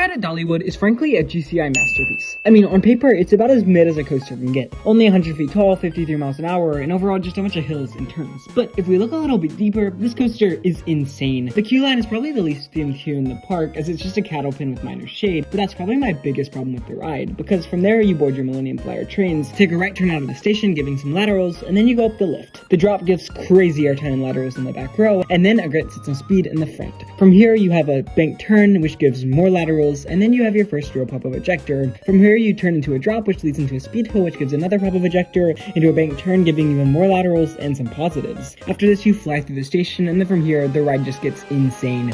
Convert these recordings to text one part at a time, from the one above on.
Thunderhead at Dollywood is frankly a GCI masterpiece. I mean, on paper, it's about as mid as a coaster can get. Only 100 feet tall, 53 miles an hour, and overall just a bunch of hills and turns. But if we look a little bit deeper, this coaster is insane. The queue line is probably the least themed here in the park, as it's just a cattle pin with minor shade, but that's probably my biggest problem with the ride, because from there you board your Millennium Flyer trains, take a right turn out of the station, giving some laterals, and then you go up the lift. The drop gives crazy airtime laterals in the back row, and then a great sense of speed in the front. From here you have a bank turn, which gives more laterals, and then you have your first real pop-up ejector. From here you turn into a drop, which leads into a speed hill, which gives another pop-up ejector, into a bank turn, giving even more laterals and some positives. After this you fly through the station, and then from here the ride just gets insane.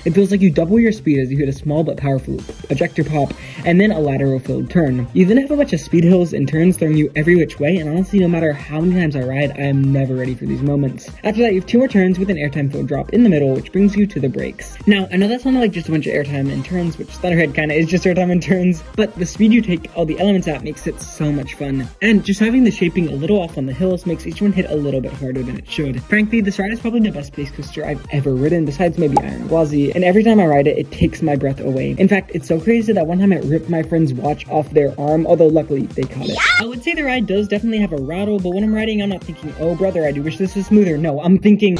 It feels like you double your speed as you hit a small but powerful ejector pop, and then a lateral-filled turn. You then have a bunch of speed hills and turns throwing you every which way, and honestly, no matter how many times I ride, I am never ready for these moments. After that, you have 2 more turns with an airtime-filled drop in the middle, which brings you to the brakes. Now, I know that sounded like just a bunch of airtime and turns, which Thunderhead kinda is just airtime and turns, but the speed you take all the elements at makes it so much fun. And just having the shaping a little off on the hills makes each one hit a little bit harder than it should. Frankly, this ride is probably the best space coaster I've ever ridden, besides maybe Iron Gwazi, and every time I ride it, it takes my breath away. In fact, it's so crazy that one time it ripped my friend's watch off their arm, although luckily they caught it. I would say the ride does definitely have a rattle, but when I'm riding, I'm not thinking, oh brother, I do wish this was smoother. No, I'm thinking,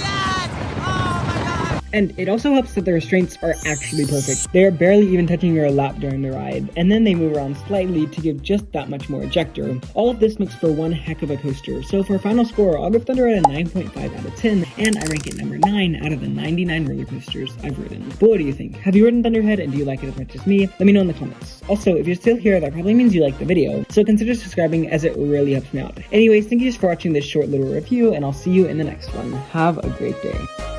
and it also helps that the restraints are actually perfect. They are barely even touching your lap during the ride, and then they move around slightly to give just that much more ejector. All of this makes for one heck of a coaster, so for a final score, I'll give Thunderhead a 9.5 out of 10, and I rank it number 9 out of the 99 roller coasters I've ridden. But what do you think? Have you ridden Thunderhead, and do you like it as much as me? Let me know in the comments. Also, if you're still here, that probably means you like the video, so consider subscribing as it really helps me out. Anyways, thank you just for watching this short little review, and I'll see you in the next one. Have a great day.